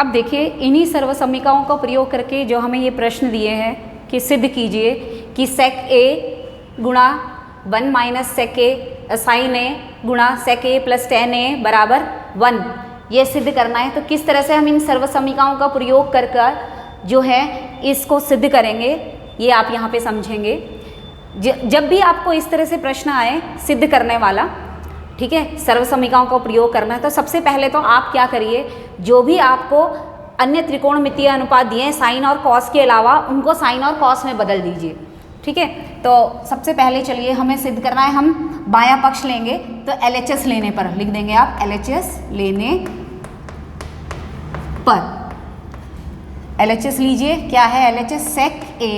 अब देखिए इन्हीं सर्वसमीकाओं का प्रयोग करके जो हमें ये प्रश्न दिए हैं कि सिद्ध कीजिए कि सेक ए गुणा 1 माइनस सेक ए साइन ए गुणा सेक ए प्लस टेन ए बराबर 1, ये सिद्ध करना है। तो किस तरह से हम इन सर्वसमीकाओं का प्रयोग कर जो है इसको सिद्ध करेंगे, ये आप यहाँ पे समझेंगे। जब भी आपको इस तरह से प्रश्न आए सिद्ध करने वाला, ठीक है, सर्वसमीकाओं का प्रयोग करना है, तो सबसे पहले तो आप क्या करिए, जो भी आपको अन्य त्रिकोणमितीय अनुपात दिए हैं साइन और कॉस के अलावा, उनको साइन और कॉस में बदल दीजिए। ठीक है, तो सबसे पहले चलिए हमें सिद्ध करना है, हम बायां पक्ष लेंगे तो LHS लेने पर लिख देंगे आप, LHS लेने पर, LHS लीजिए, क्या है LHS, सेक ए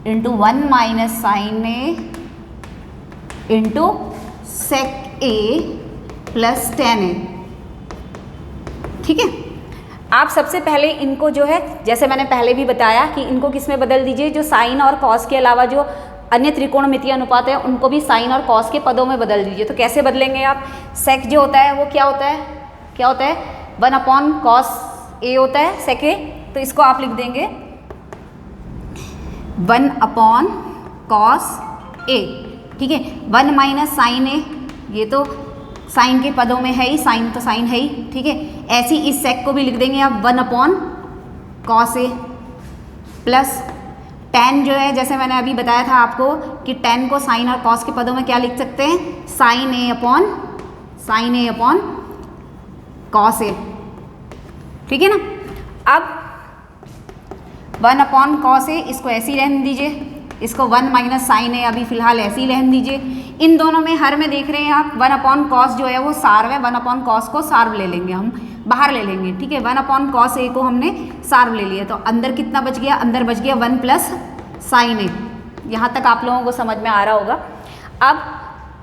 इंटू 1 माइनस साइन ए इंटू सेक ए प्लस टेन ए। ठीक है, आप सबसे पहले इनको जो है, जैसे मैंने पहले भी बताया कि इनको किस में बदल दीजिए, जो साइन और कॉस के अलावा जो अन्य त्रिकोणमितीय अनुपात है उनको भी साइन और कॉस के पदों में बदल दीजिए। तो कैसे बदलेंगे आप, सेक जो होता है वो क्या होता है, 1 अपॉन कॉस ए होता है सेक ए, तो इसको आप लिख देंगे 1 अपॉन कॉस ए। ठीक है, 1 माइनस साइन ए, ये तो साइन के पदों में है ही, साइन तो साइन है ही। ठीक है, ऐसी इस सेक को भी लिख देंगे आप 1 upon cos A plus ten जो है, जैसे मैंने अभी बताया था आपको कि टेन को साइन और कॉस के पदों में क्या लिख सकते हैं, sign A upon cos A. ठीक है ना, अब 1 अपॉन कॉस ए इसको ऐसे ही रहने दीजिए, इसको 1 माइनस साइन ए अभी फिलहाल ऐसे ही रहने दीजिए। इन दोनों में हर में देख रहे हैं आप 1 अपॉन कॉस जो है वो सार्व है, 1 अपॉन कॉस को सार्व ले लेंगे, हम बाहर ले लेंगे। ठीक है, 1 अपॉन कॉस ए को हमने सार्व ले लिया, तो अंदर कितना बच गया, अंदर बच गया 1 प्लस साइन ए। यहाँ तक आप लोगों को समझ में आ रहा होगा। अब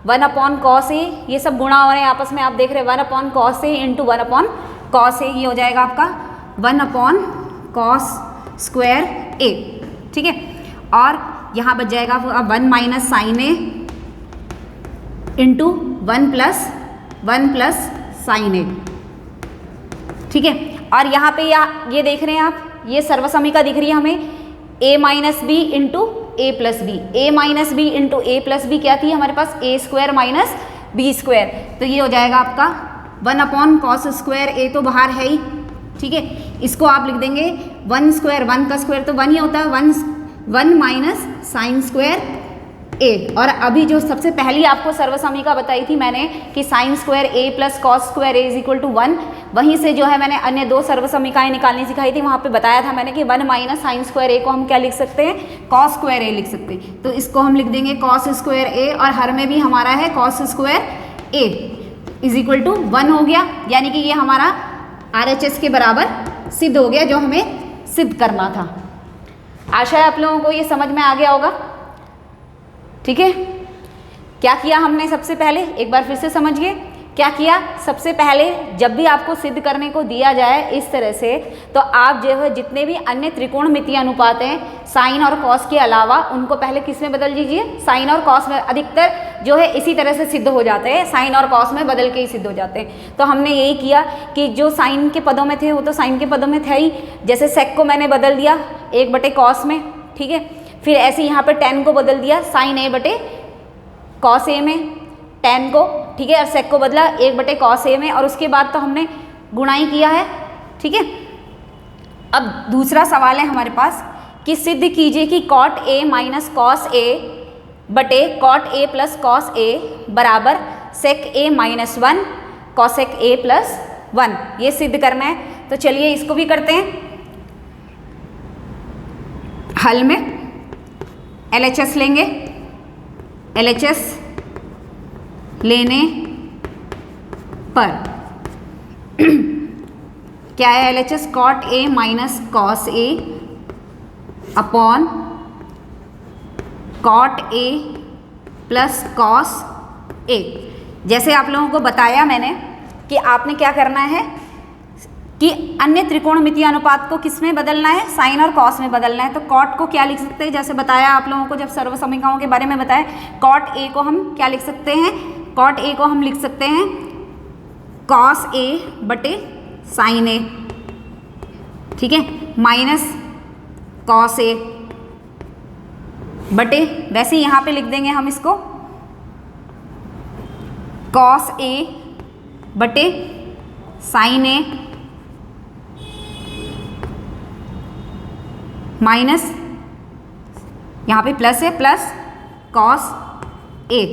1 अपॉन कॉस ए, ये सब गुणा हो रहे हैं आपस में, आप देख रहे हैं 1 upon cos A into 1 upon cos A, ये हो जाएगा आपका 1 अपॉन कॉस स्क्वायर ए। ठीक है, और यहाँ बच जाएगा 1 माइनस साइन ए इंटू 1 प्लस साइन ए। ठीक है, और यहाँ पे ये देख रहे हैं आप, ये सर्वसमीका दिख रही है हमें, a minus b into a plus b, a minus b into a plus b क्या थी हमारे पास, a square minus b square, तो ये हो जाएगा आपका 1 अपॉन कॉस स्क्वायर ए, तो बाहर है ही। ठीक है, इसको आप लिख देंगे 1 स्क्वायर, 1 का स्क्वायर तो 1 ही होता है, 1 माइनस साइन स्क्वायर ए। और अभी जो सबसे पहली आपको सर्वसमीका बताई थी मैंने कि sine square a plus cos square a is equal to 1, वहीं से जो है मैंने अन्य 2 सर्वसमीकाएं निकालनी सिखाई थी, वहाँ पे बताया था मैंने कि 1 माइनस साइन स्क्वायर ए को हम क्या लिख सकते हैं, कॉस स्क्वायर ए लिख सकते हैं। तो इसको हम लिख देंगे कॉस स्क्वायर ए, और हर में भी हमारा है cos square a is equal to 1 हो गया, यानी कि ये हमारा RHS के बराबर सिद्ध हो गया जो हमें सिद्ध करना था। आशा है आप लोगों को ये समझ में आ गया होगा। ठीक है, क्या किया हमने सबसे पहले, एक बार फिर से समझिए क्या किया। सबसे पहले जब भी आपको सिद्ध करने को दिया जाए इस तरह से, तो आप जो है जितने भी अन्य त्रिकोणमितीय अनुपात हैं साइन और कॉस के अलावा, उनको पहले किस में बदल दीजिए, साइन और कॉस में। अधिकतर जो है इसी तरह से सिद्ध हो जाते हैं, साइन और कॉस में बदल के ही सिद्ध हो जाते हैं। तो हमने यही किया कि जो साइन के पदों में थे वो तो साइन के पदों में थे ही, जैसे सेक को मैंने बदल दिया 1/कॉस में। ठीक है, फिर ऐसे यहाँ पर टेन को बदल दिया साइन A/कॉस ए में, टेन को, ठीक है, और सेक को बदला 1/कॉस ए में, और उसके बाद तो हमने गुणाई किया है। ठीक है, अब दूसरा सवाल है हमारे पास कि सिद्ध कीजिए कि कॉट ए माइनस कॉस ए बटे कॉट ए प्लस कॉस ए बराबर सेक ए माइनस 1 कॉसेक ए प्लस 1, ये सिद्ध करना है। तो चलिए इसको भी करते हैं। हल में LHS लेंगे, LHS लेने पर क्या है LHS, cot A minus cos A upon cot A plus cos A. जैसे आप लोगों को बताया मैंने कि आपने क्या करना है कि अन्य त्रिकोणमितीय अनुपात को किस में बदलना है, साइन और कॉस में बदलना है। तो कॉट को क्या लिख सकते हैं, जैसे बताया आप लोगों को जब सर्वसमीकाओं के बारे में बताया, कॉट ए को हम क्या लिख सकते हैं, कॉट ए को हम लिख सकते हैं कॉस ए बटे साइन ए। ठीक है, माइनस कॉस ए बटे, वैसे ही यहाँ पे लिख देंगे हम इसको कॉस ए बटे साइन ए माइनस, यहाँ पे प्लस है, प्लस कॉस ए।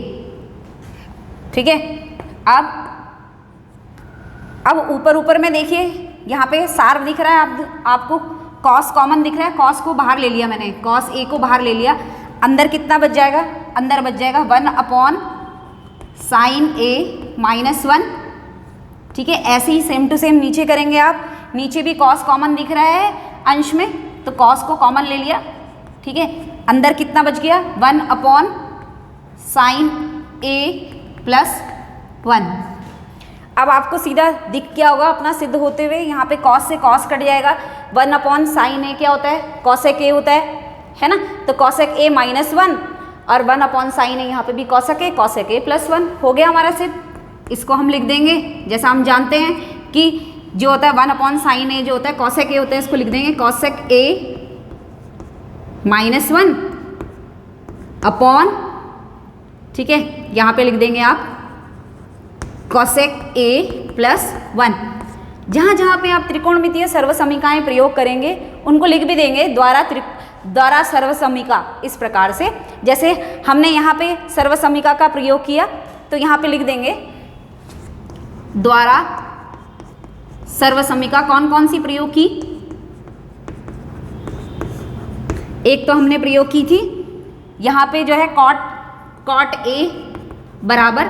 ठीक है, अब ऊपर ऊपर में देखिए यहाँ पे सार दिख रहा है, आपको कॉस कॉमन दिख रहा है, कॉस को बाहर ले लिया मैंने, कॉस ए को बाहर ले लिया, अंदर कितना बच जाएगा, अंदर बच जाएगा 1 साइन ए माइनस 1। ठीक है, ऐसे ही सेम टू सेम नीचे करेंगे आप, नीचे भी कॉस कॉमन दिख रहा है अंश में, तो कॉस को कॉमन ले लिया। ठीक है, अंदर कितना बच गया 1 साइन ए प्लस 1। अब आपको सीधा दिख क्या होगा अपना सिद्ध होते हुए, यहाँ पे कॉस से कॉस कट जाएगा, 1 साइन ए क्या होता है, कॉसेक ए होता है ना, तो कॉसेक ए माइनस 1 और 1 साइन ए, यहाँ पे भी कॉसेक ए प्लस 1 हो गया हमारा सिद्ध। इसको हम लिख देंगे जैसा हम जानते हैं कि जो होता है 1 साइन ए जो होता है कॉसेक ए होता है, इसको लिख देंगे कॉसेक ए माइनस 1 अपॉन, ठीक है, यहाँ पे लिख देंगे आप कॉसेक ए प्लस 1। जहाँ जहाँ पे आप त्रिकोणमितीय सर्वसमीकाएं प्रयोग करेंगे उनको लिख भी देंगे द्वारा सर्वसमीका, इस प्रकार से। जैसे हमने यहाँ पे सर्वसमीका का प्रयोग किया तो यहाँ पे लिख देंगे द्वारा सर्वसमीका कौन कौन सी प्रयोग की। एक तो हमने प्रयोग की थी यहाँ पे जो है कॉट ए बराबर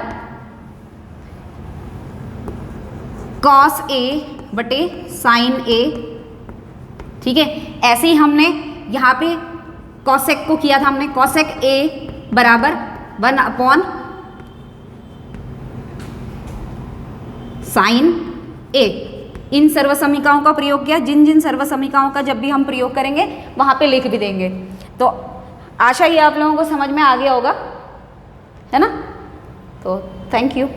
कॉस ए बटे साइन ए। ठीक है, ऐसे ही हमने यहाँ पे कॉसेक को किया था, हमने कॉसेक ए बराबर 1 साइन ए। इन सर्वसमीकाओं का प्रयोग किया, जिन जिन सर्वसमीकाओं का जब भी हम प्रयोग करेंगे वहाँ पे लिख भी देंगे। तो आशा ही आप लोगों को समझ में आ गया होगा, है ना। तो थैंक यू।